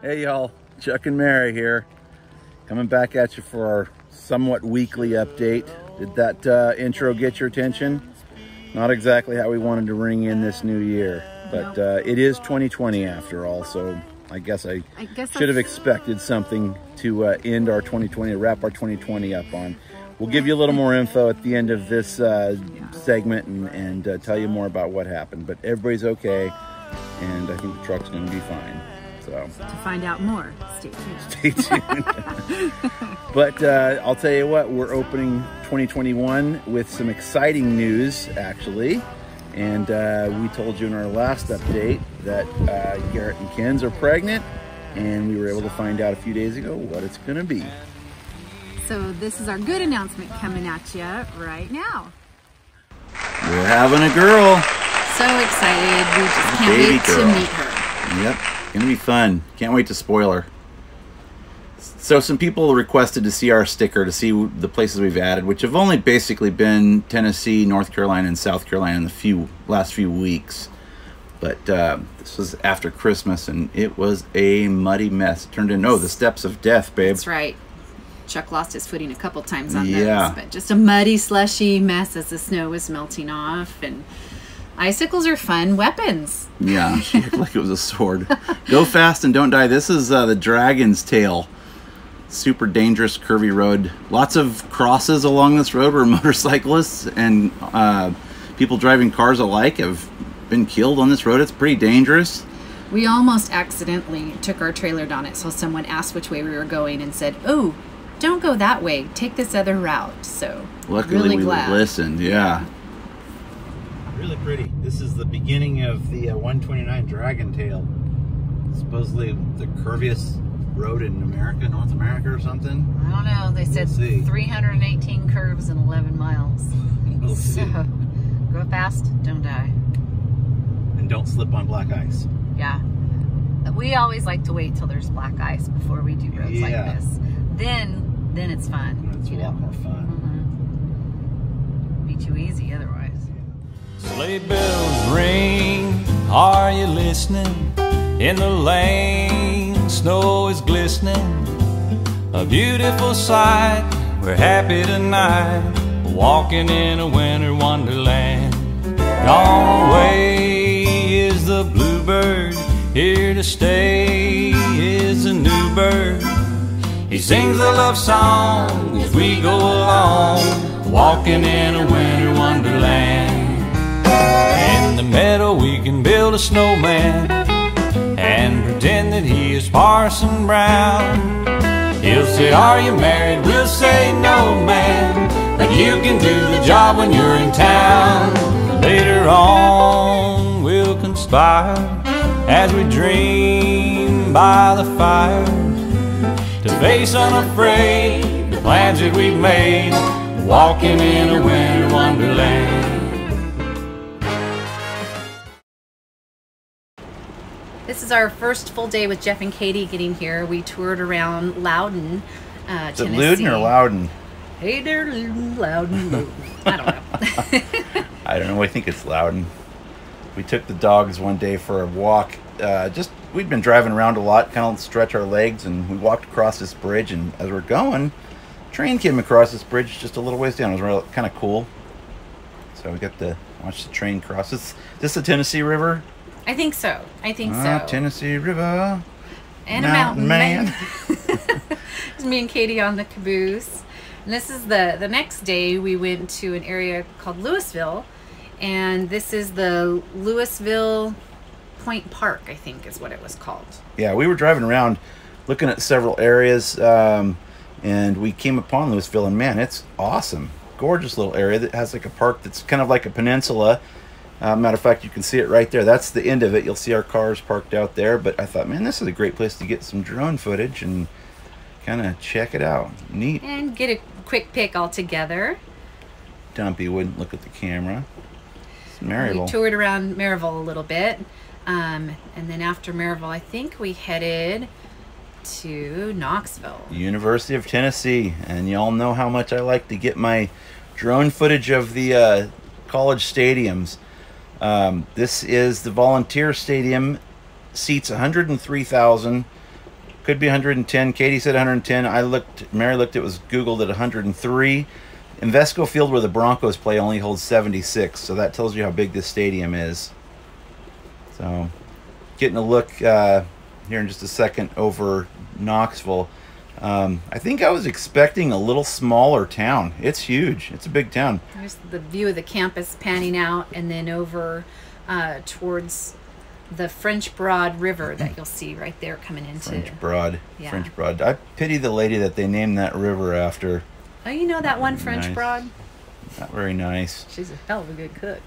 Hey y'all, Chuck and Mary here, coming back at you for our somewhat weekly update. Did that intro get your attention? Not exactly how we wanted to ring in this new year, but it is 2020 after all, so I guess I should have expected something to end our 2020, wrap our 2020 up on. We'll give you a little more info at the end of this segment and tell you more about what happened, but everybody's okay, and I think the truck's gonna be fine. So, to find out more, stay tuned. Stay tuned. But I'll tell you what, we're opening 2021 with some exciting news, actually. And we told you in our last update that Garrett and Ken's are pregnant, and we were able to find out a few days ago what it's going to be. So this is our good announcement coming at you right now. We're having a girl. So excited. We just can't wait to meet her. Yep. Gonna be fun. Can't wait to spoil her. So some people requested to see our sticker, to see the places we've added, which have only basically been Tennessee, North Carolina, and South Carolina in the last few weeks. But this was after Christmas, and it was a muddy mess. It turned into, the steps of death, babe. That's right. Chuck lost his footing a couple times on those, but just a muddy, slushy mess as the snow was melting off. And icicles are fun weapons. Yeah, she looked like it was a sword. Go fast and don't die. This is the Dragon's Tail. Super dangerous, curvy road. Lots of crosses along this road where motorcyclists and people driving cars alike have been killed on this road. It's pretty dangerous. We almost accidentally took our trailer down it, so someone asked which way we were going and said, "Oh, don't go that way. Take this other route." So luckily really we glad. Listened. Yeah. Really pretty. This is the beginning of the 129 Dragon Tail. Supposedly the curviest road in America, North America or something. I don't know. They said 318 curves and 11 miles. We'll see. So go fast, don't die. And don't slip on black ice. Yeah. We always like to wait till there's black ice before we do roads like this. Then it's fun. It's a lot more fun. Be too easy otherwise. Sleigh bells ring, are you listening? In the lane, snow is glistening. A beautiful sight, we're happy tonight, walking in a winter wonderland. Gone away is the bluebird, here to stay is a new bird. He sings a love song as we go along, walking in a winter wonderland. In the meadow we can build a snowman and pretend that he is Parson Brown. He'll say, "Are you married?" We'll say, "No, man, but you can do the job when you're in town." Later on we'll conspire as we dream by the fire to face unafraid the plans that we've made, walking in a winter wonderland. This is our first full day with Jeff and Katie getting here. We toured around Loudon, Tennessee. Is it Loudon or Loudon? Hey there, Loudon. I don't know. I don't know. I think it's Loudon. We took the dogs one day for a walk. We'd been driving around a lot, kind of stretch our legs, and we walked across this bridge. And as we're going, a train came across this bridge just a little ways down. It was kind of cool. So we got to watch the train cross. Is this the Tennessee River? I think so. So. Tennessee River. And a mountain man. It's me and Katie on the caboose. And this is the next day we went to an area called Louisville. And this is the Louisville Point Park, I think is what it was called. Yeah, we were driving around looking at several areas. And we came upon Louisville. And man, it's awesome. Gorgeous little area that has like a park that's kind of like a peninsula. Matter of fact, you can see it right there. That's the end of it. You'll see our cars parked out there. But I thought, man, this is a great place to get some drone footage and kind of check it out. Neat. And get a quick pic all together. Dumpy wouldn't look at the camera. It's Maryville. We toured around Maryville a little bit. And then after Maryville, I think we headed to Knoxville. University of Tennessee. And y'all know how much I like to get my drone footage of the college stadiums. This is the Volunteer Stadium, seats 103,000. Could be 110. Katie said 110. Mary looked, it was Googled at 103. Invesco Field, where the Broncos play, only holds 76. So that tells you how big this stadium is. So getting a look here in just a second over Knoxville. I think I was expecting a little smaller town. It's huge. It's a big town. There's the view of the campus panning out, and then over towards the French Broad River that you'll see right there coming into. French Broad. Yeah. French Broad. I pity the lady that they named that river after. Oh, you know that one French Nice. Broad? Not very nice. She's a hell of a good cook.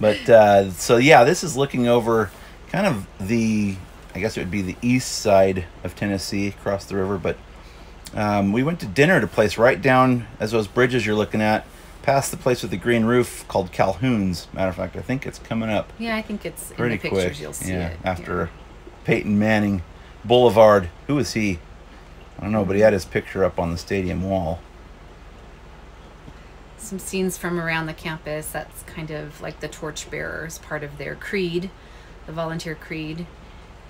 But, so yeah, this is looking over kind of I guess it would be the east side of Tennessee, across the river. But we went to dinner at a place right down as those bridges you're looking at, past the place with the green roof called Calhoun's. Matter of fact, I think it's coming up Yeah, I think it's in pretty the pictures. quick. You'll see Yeah, it. after Peyton Manning Boulevard. Who was he? I don't know, but he had his picture up on the stadium wall. Some scenes from around the campus. That's kind of like the torchbearers, part of their creed, the volunteer creed.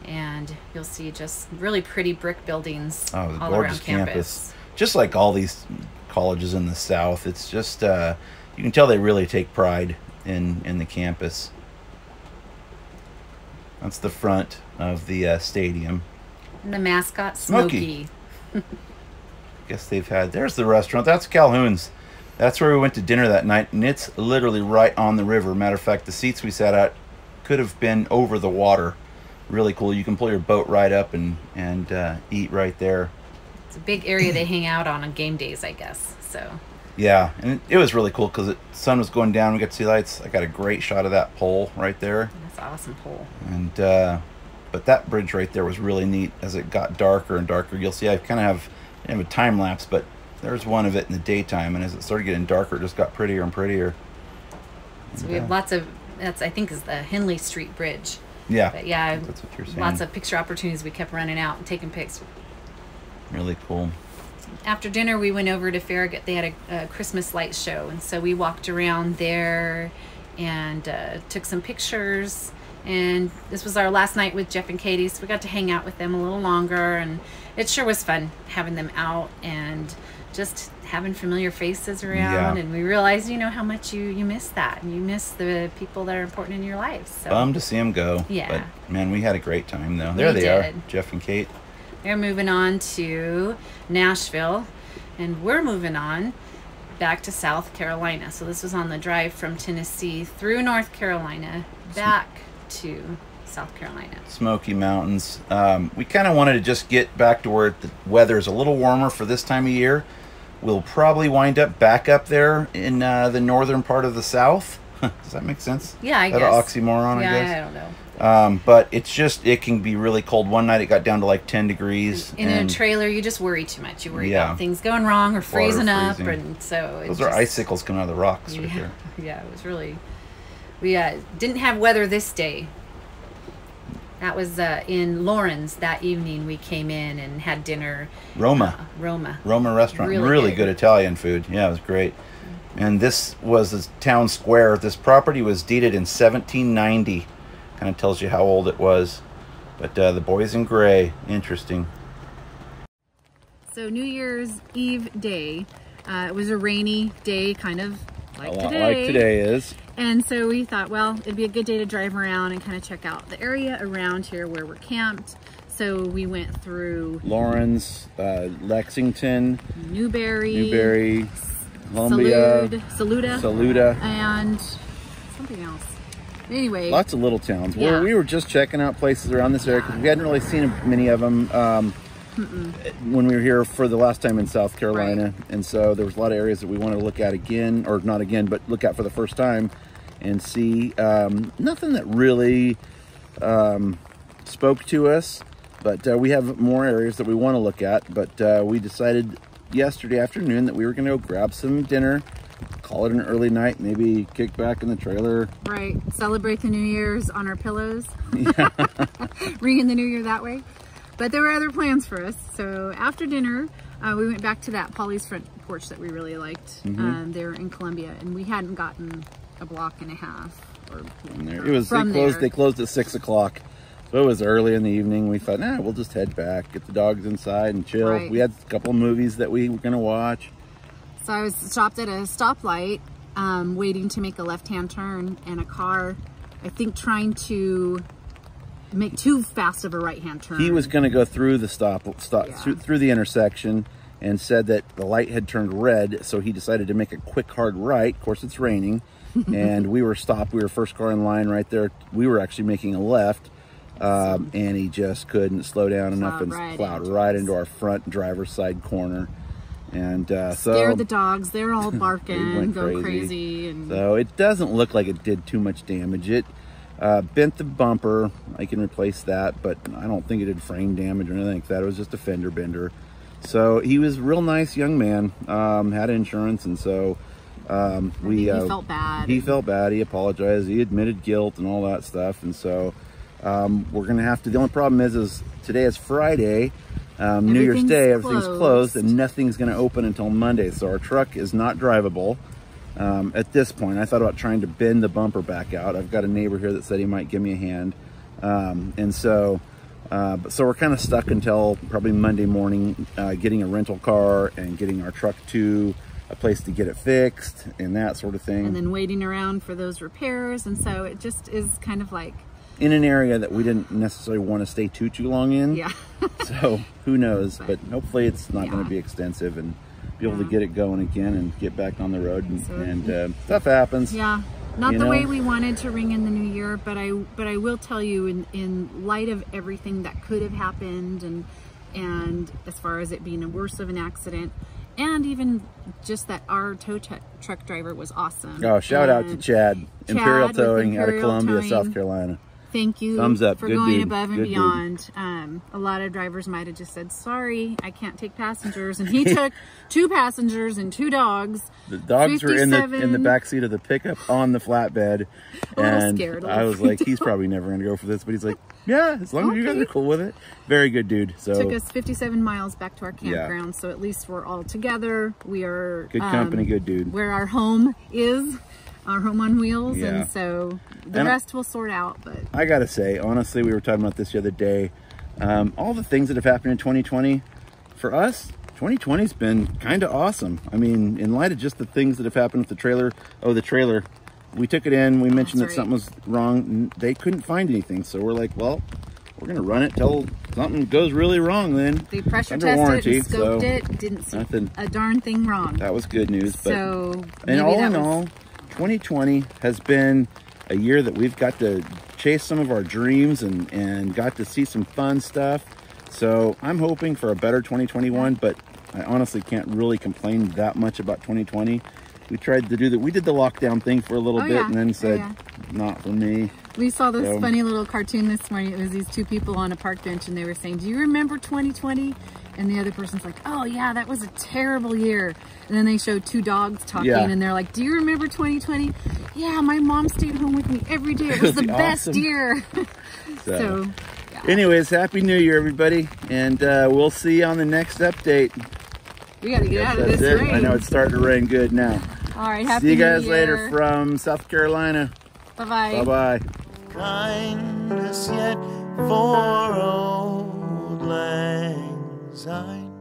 And you'll see just really pretty brick buildings Oh, the all gorgeous around campus. Just like all these colleges in the South, it's just you can tell they really take pride in the campus. That's the front of the stadium. And the mascot, Smokey. Smokey. Guess they've had. There's the restaurant. That's Calhoun's. That's where we went to dinner that night, and it's literally right on the river. Matter of fact, the seats we sat at could have been over the water. Really cool. You can pull your boat right up and eat right there. It's a big area they hang out on game days, I guess. So Yeah, and it was really cool because the sun was going down. We got to see lights. I got a great shot of that pole right there. that's an awesome pole. And but that bridge right there was really neat as it got darker and darker. You'll see I kind of have a time lapse, but there's one of it in the daytime, and as it started getting darker, it just got prettier and prettier. So we have lots of, that's I think is the Henley Street Bridge. Yeah, But yeah, that's what you're saying. lots of picture opportunities. We kept running out and taking pics. Really cool. After dinner, we went over to Farragut. They had a Christmas light show, and so we walked around there and took some pictures. And this was our last night with Jeff and Katie, so we got to hang out with them a little longer, and it sure was fun having them out and just having familiar faces around. Yeah. And we realized, how much you miss that, and you miss the people that are important in your life. So Bummed to see them go. Yeah. But man, we had a great time though. There We they are, did. Jeff and Kate. they're moving on to Nashville, and we're moving on back to South Carolina. So this was on the drive from Tennessee through North Carolina back to South Carolina. Smoky Mountains. We kind of wanted to just get back to where the weather is a little warmer for this time of year. We'll probably wind up back up there in the northern part of the South. Does that make sense? Yeah, I Is that guess. an oxymoron, Yeah, I guess? I don't know. But it can be really cold. One night it got down to like 10 degrees. In a and trailer, you just worry too much. You worry Yeah. about things going wrong or freezing up, freezing. and so it those are just- icicles coming out of the rocks right there. Yeah, it was really. We didn't have weather this day. That was in Lawrence that evening. We came in and had dinner. Roma. Roma. Restaurant. Really Really good. good Italian food. Yeah, it was great. And this was the town square. This property was deeded in 1790. Kind of tells you how old it was. But the boys in gray. Interesting. So New Year's Eve day, it was a rainy day, kind of like a lot today. like today is. And so we thought, well, it'd be a good day to drive around and kind of check out the area around here where we're camped. So we went through Lawrence, Lexington, Newberry, Columbia, Saluda, Saluda. and something else. Anyway, Lots of little towns. Yeah. We were just checking out places around this area because we hadn't really seen many of them when we were here for the last time in South Carolina. Right. And so there was a lot of areas that we wanted to look at again, or not again, but look at for the first time and see. Nothing that really spoke to us, but we have more areas that we want to look at. But we decided yesterday afternoon that we were going to go grab some dinner, call it an early night, maybe kick back in the trailer. right, celebrate the New Year's on our pillows, ringing the New Year that way. But there were other plans for us. So after dinner, we went back to that Polly's front porch that we really liked. They were in Columbia, and we hadn't gotten a block and a half. They closed at 6 o'clock. So it was early in the evening. We thought, nah, we'll just head back, get the dogs inside and chill. Right. We had a couple of movies that we were going to watch. So I was stopped at a stoplight, waiting to make a left-hand turn, and a car, I think, trying to make too fast of a right-hand turn. He was going to go through the Yeah. through the intersection, and said that the light had turned red, so he decided to make a quick, hard right. Of course, it's raining, and we were stopped. We were first car in line right there. We were actually making a left, and he just couldn't slow down enough and plowed right into our front driver's side corner. And scared so the dogs. They're all barking, go crazy. And so it doesn't look like it did too much damage. It bent the bumper. I can replace that, but I don't think it did frame damage or anything like that. It was just a fender bender. So he was a real nice young man, had insurance, and so he felt bad. He felt bad. He apologized. He admitted guilt and all that stuff. And so we're going to have to, the only problem is today is Friday, New Year's Day, everything's closed, and nothing's going to open until Monday. So our truck is not drivable at this point. I thought about trying to bend the bumper back out. I've got a neighbor here that said he might give me a hand. And so we're kind of stuck until probably Monday morning, getting a rental car and getting our truck to a place to get it fixed and that sort of thing. And then waiting around for those repairs. And so it just is kind of like, in an area that we didn't necessarily want to stay too long in. Yeah. So who knows, but hopefully it's not going to be extensive and be able to get it going again and get back on the road. And stuff happens. Yeah. Not the way we wanted to ring in the new year, but I will tell you, in light of everything that could have happened, and as far as it being a worse of an accident, and even just that our tow truck driver was awesome. Oh, shout out to Chad, Imperial Towing out of Columbia, South Carolina. Thank you. Thumbs up. For going above and beyond. A lot of drivers might have just said, sorry, I can't take passengers. And he took 2 passengers and 2 dogs. The dogs were in the back seat of the pickup on the flatbed. And I was like, he's probably never going to go for this. But he's like, yeah, as long as you guys are cool with it. Very good dude. So took us 57 miles back to our campground. So at least we're all together. We are good company, good dude. Where our home is. Our home on wheels, and so the rest will sort out. But I gotta say, honestly, we were talking about this the other day. All the things that have happened in 2020, for us, 2020's been kind of awesome. I mean, in light of just the things that have happened with the trailer. Oh, the trailer. We took it in. We mentioned that something was wrong. They couldn't find anything, so we're like, well, we're gonna run it till something goes really wrong. Then they pressure tested it, scoped it, didn't see a darn thing wrong. That was good news. But, so, and all in all, 2020 has been a year that we've got to chase some of our dreams and got to see some fun stuff. So I'm hoping for a better 2021, but I honestly can't really complain that much about 2020. We tried to do that. We did the lockdown thing for a little bit and then said, not for me. We saw this funny little cartoon this morning. It was these 2 people on a park bench, and they were saying, do you remember 2020? And the other person's like, oh yeah, that was a terrible year. And then they showed 2 dogs talking, and they're like, do you remember 2020? Yeah, my mom stayed home with me every day. It was the best year. So anyways, Happy New Year, everybody. And we'll see you on the next update. We got to get out of this rain. I know it's starting to rain good now. All right, Happy New Year. See you guys New Year. later from South Carolina. Bye-bye. Bye-bye. Kindness yet for old lang syne.